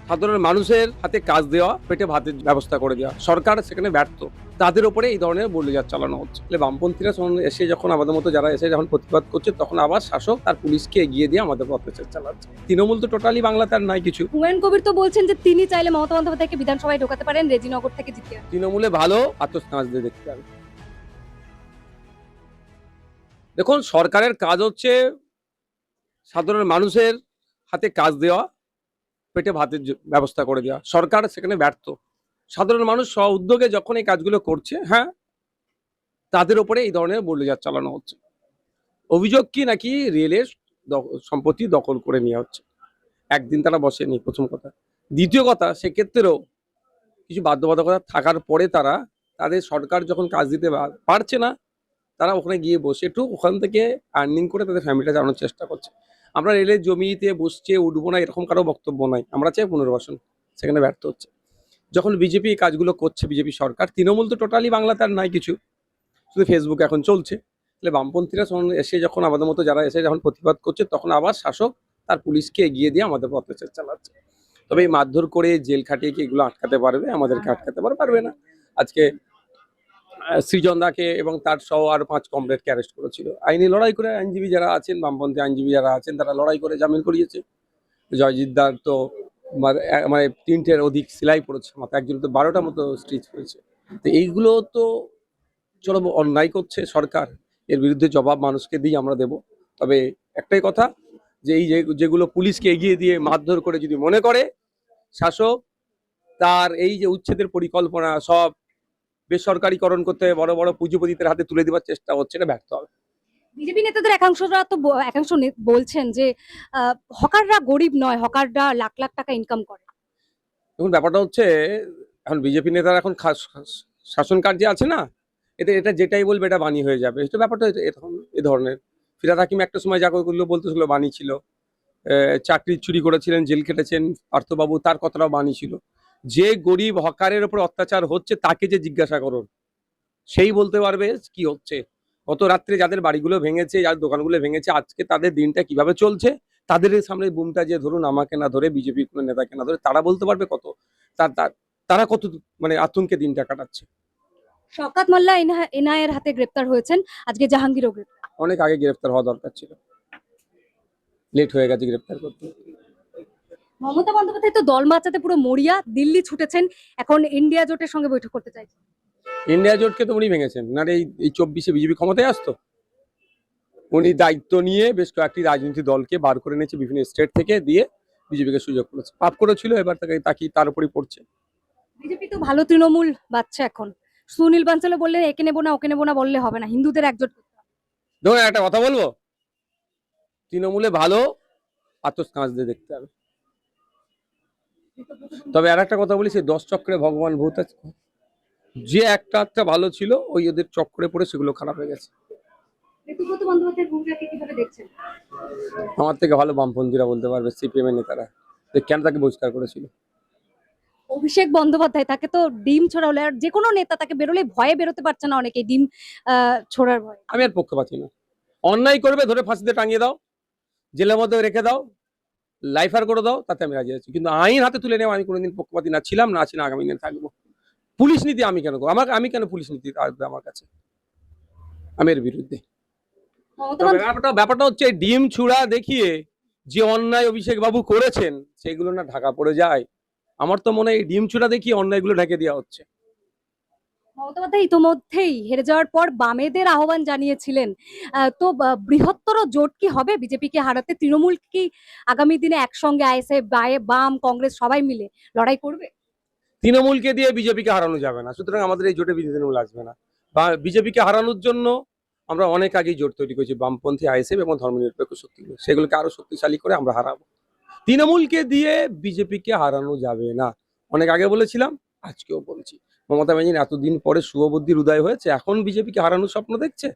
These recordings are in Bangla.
সাধারণ মানুষের হাতে কাজ দেওয়া, পেটে ভাতের ব্যবস্থা করে দেওয়া। সরকার সেখানে ব্যর্থ। তাদের উপরে এই ধরনের বুলডোজার চালানো হচ্ছে। বামপন্থীরা এসে যখন আমাদের মতো যারা এসে যখন প্রতিবাদ করছে, তখন আবার শাসক তার পুলিশকে এগিয়ে দিয়ে আমাদের উপর অত্যাচার চালাচ্ছে। তৃণমূল তো টোটালি বাংলাতে আর নাই কিছু। হুমায়ুন কবির তো বলছেন যে তিনি চাইলে মমতা বন্দ্যোপাধ্যায়কে বিধানসভায় ঢোকাতে পারেন রেজিনগর থেকে জিতিয়ে। তৃণমূলে ভালো আতস কাজ দিয়ে দেখতে হবে। দেখুন, সরকারের কাজ হচ্ছে সাধারণ মানুষের হাতে কাজ দেওয়া, পেটে ভাতের ব্যবস্থা করে দেওয়া। সরকার সেখানে ব্যর্থ। সাধারণ মানুষ স্ব উদ্যোগে যখন এই কাজগুলো করছে, হ্যাঁ, তাদের উপরে এই ধরনের বুলডোজার চালানো হচ্ছে। অভিযোগ কি নাকি রেলের সম্পত্তি দখল করে নেওয়া হচ্ছে। একদিন তারা বসেনি, প্রথম কথা। দ্বিতীয় কথা, সেক্ষেত্রেও কিছু বাধ্যবাধকতা থাকার পরে তাদের সরকার যখন কাজ দিতে পারছে না, তারা ওখানে গিয়ে বসে একটু ওখান থেকে আর্নিং করে তাদের ফ্যামিলিটা চালানোর চেষ্টা করছে। আমরা রেলের জমিতে বসছে, উঠবো না, এরকম কারো বক্তব্য নাই। আমরা চাই পুনর্বাসন। সেখানে ব্যর্থ হচ্ছে। যখন বিজেপি এই কাজগুলো করছে, বিজেপি সরকার, তৃণমূল তো টোটালি বাংলাতে আর নাই কিছু। শুধু ফেসবুক এখন চলছে। বামপন্থীরা এসে যখন আমাদের মতো যারা এসে যখন প্রতিবাদ করছে, তখন আবার শাসক তার পুলিশকে এগিয়ে দিয়ে আমাদের উপর অত্যাচার চালাচ্ছে। তবে এই মারধর করে জেল খাটিয়ে কি এগুলো আটকাতে পারবে? আমাদেরকে আটকাতে পারবে না। আজকে সৃজন দাকে এবং তার সহ আরো 5 কমরেডকে অ্যারেস্ট করেছিল। আইনি লড়াই করে আইনজীবী যারা আছেন, বামপন্থী আইনজীবী যারা আছেন, তারা লড়াই করে জামিন করিয়েছে। জয়জিৎ দার তো মানে 3টের অধিক সেলাই পড়েছে মাথা, একজন তো 12টা মতো স্টিচ হয়েছে। তো এইগুলো তো চলো অন্যায় করছে সরকার, এর বিরুদ্ধে জবাব মানুষকে দিয়ে আমরা দেব। তবে একটাই কথা, যে এই যেগুলো পুলিশকে এগিয়ে দিয়ে মারধর করে যদি মনে করে শাসক তার এই যে উচ্ছেদের পরিকল্পনা সব বেসরকারীকরণ করতে বড় বড় পুঁজিপতিদের হাতে তুলে দেওয়ার চেষ্টা হচ্ছে, এটা ব্যর্থ হবে। বিজেপি নেতাদের একাংশরা তো একাংশ বলছেন যে হকাররা গরিব নয়, হকাররা লাখ লাখ টাকা ইনকাম করে। এখন ব্যাপারটা হচ্ছে, এখন বিজেপি নেতারা এখন শাসন কার্যে আছে না, এটা এটা যেটাই বলবে এটা বাণী হয়ে যাবে। এটা ব্যাপারটা এখন এ ধরনের। ফিরহাদ হাকিম একটা সময় যা করলো বলতেছিল বাণী ছিল। চাকরি চুরি করেছিলেন, জেল কেটেছেন পার্থবাবু, তার কথাটাও বাণী ছিল। যে গরিব হকারের উপর অত্যাচার হচ্ছে তাকে যে জিজ্ঞাসা করুন, সেই বলতে পারবে কি হচ্ছে। গত রাত্রে যাদের বাড়িগুলো ভেঙেছে, যাদের দোকানগুলো ভেঙেছে, আজকে তাদের দিনটা কিভাবে চলছে, তাদের সামনে বুমটা যে ধরুন আমাকে না ধরে বিজেপির কোনো নেতাকে না ধরে তারা বলতে পারবে কত তারা কত মানে আতঙ্কে দিনটা কাটাচ্ছে। শওকত মোল্লা এনআইএর হাতে গ্রেপ্তার হয়েছেন, আজকে জাহাঙ্গীরও গ্রেপ্তার। অনেক আগে গ্রেফতার হওয়া দরকার ছিল, লেট হয়ে গেছে গ্রেফতার করতে। মমতা বন্দ্যোপাধ্যায় তো দল বাঁচাতে পুরো মরিয়া, দিল্লি ছুটেছেন, এখন ইন্ডিয়া জোটের সঙ্গে বৈঠক করতে চাইছেন। ইন্ডিয়া জোটকে তো উনি ভেঙেছেন না, এই 24-এ বিজেপি ক্ষমতায় আসতো। উনি দায়িত্ব নিয়ে বেশ কয়েকটি রাজনৈতিক দলকে বার করে নিয়েছে বিভিন্ন স্টেট থেকে, দিয়ে বিজেপিকে সুযোগ করেছে। পাপ করেছিল, এবার তাকে তার উপরই পড়ছে। বিজেপি তো ভালো তৃণমূল বাচ্চা এখন। সুনীল বানসালও বললেন একে নেবো না ওকে নেবো না বললে হবে না, হিন্দুদের একজোট করতে হবে। ধরুন একটা কথা বলবো, তৃণমূলে ভালো আতস কাঁচ দিয়ে দেখতে হবে। তবে আর একটা কথা বলি, সেই 10 চক্রে ভগবান ভূত আছে। যে একটা ভালো ছিল, ওই ওদের চক্রে পড়ে সেগুলো খারাপ হয়ে গেছে। ঋতুব্রত বন্দ্যোপাধ্যায়ের ভূমিকাকে কিভাবে দেখছেন? আমার থেকে ভালো বামপন্থীরা বলতে পারবে, সিপিএম এর নেতারা, যে কেন তাকে বহিষ্কার করেছিল। অভিষেক বন্দ্যোপাধ্যায় তাকে তো ডিম ছোড়ালে, আর যে কোনো নেতা তাকে বেরোলে ভয়ে বেরোতে পারছে না, অনেকে ডিম ছোড়ার ভয়। আমি আর পক্ষপাতী না। অন্যায় করবে ধরে ফাঁসিতে টাঙিয়ে দাও, জেলের মধ্যে রেখে দাও, লাইফার করে দাও, তাতে আমি রাজি আছি। কিন্তু আইন হাতে তুলে নেওয়া আমি কোনোদিন পক্ষপাতী না ছিলাম, না আছি, না আগামী দিনে থাকবো। পুলিশ নীতি আমি কেন করবো? আমি কেন পুলিশ নীতি আসবে আমার কাছে? আমি এর বিরুদ্ধে। ব্যাপারটা হচ্ছে ডিম ছুড়া দেখিয়ে যে অন্যায় অভিষেক বাবু করেছেন সেগুলো না ঢাকা পড়ে যায়। আমার তো মনে হয় এই ডিম ছুড়া দেখিয়ে অন্যায়গুলো ঢেকে দেওয়া হচ্ছে। মমতা বন্দ্যোপাধ্যায় ইতোমধ্যেই হেরে যাওয়ার পর বামেদের আহ্বান জানিয়েছিলেন। তো বৃহত্তর জোট কি হবে বিজেপিকে হারাতে? তৃণমূল কি আগামী দিনে একসঙ্গে আইএসএফ, বাম, কংগ্রেস সবাই মিলে লড়াই করবে? তৃণমূলকে দিয়ে বিজেপিকে হারানো যাবে না, সুতরাং আমাদের এই জোটে তৃণমূল আসবে না। বা বিজেপিকে হারানোর জন্য আমরা অনেক আগেই জোট তৈরি করেছি, বামপন্থী, আইএসএফ এবং ধর্মনিরপেক্ষ শক্তিগুলো, সেগুলোকে আরো শক্তিশালী করে আমরা হারাবো। তৃণমূলকে দিয়ে বিজেপিকে হারানো যাবে না, অনেক আগে বলেছিলাম, আজকেও বলছি। মমতা ব্যানার্জি এতদিন পরে শুভবুদ্ধির উদয় হয়েছে, এখন বিজেপিকে হারানোর স্বপ্ন দেখছে।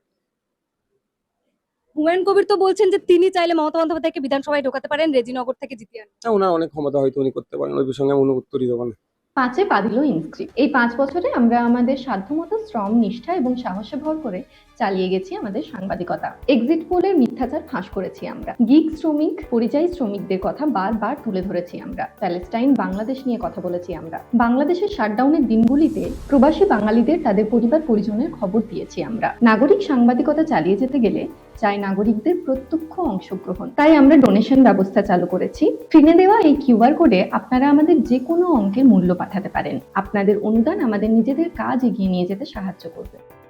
হুমায়ুন কবির তো বলছেন যে তিনি চাইলে মমতা বন্দ্যোপাধ্যায়কে বিধানসভায় ঢোকাতে পারেন রেজিনগর থেকে জিতিয়ে আনতে। ওনার অনেক ক্ষমতা হয়তো উনি করতে পারেন, ওই প্রসঙ্গে আমি উত্তরই দেবো না। 5 পা দিল ইনস্ক্রিপ্ট। এই 5 বছরে আমরা আমাদের সাধ্যমতো শ্রম, নিষ্ঠা এবং সাহসে ভর করে চালিয়ে গেছি আমাদের সাংবাদিকতা। এক্সিট পোলের মিথ্যাচার ফাঁস করেছি আমরা। গিগ শ্রমিক, পরিযায়ী শ্রমিকদের কথা বারবার তুলে ধরেছি আমরা। প্যালেস্টাইন, বাংলাদেশ নিয়ে কথা বলেছি আমরা। বাংলাদেশের শাটডাউনের দিনগুলিতে প্রবাসী বাঙালিদের তাদের পরিবার পরিজনের খবর দিয়েছি আমরা। নাগরিক সাংবাদিকতা চালিয়ে যেতে গেলে চাই নাগরিকদের প্রত্যক্ষ অংশগ্রহণ। তাই আমরা ডোনেশন ব্যবস্থা চালু করেছি। স্ক্রিনে দেওয়া এই কিউআর কোডে আপনারা আমাদের যে কোনো অঙ্কের মূল্য পাঠাতে পারেন। আপনাদের অনুদান আমাদের নিজেদের কাজ এগিয়ে নিয়ে যেতে সাহায্য করবে।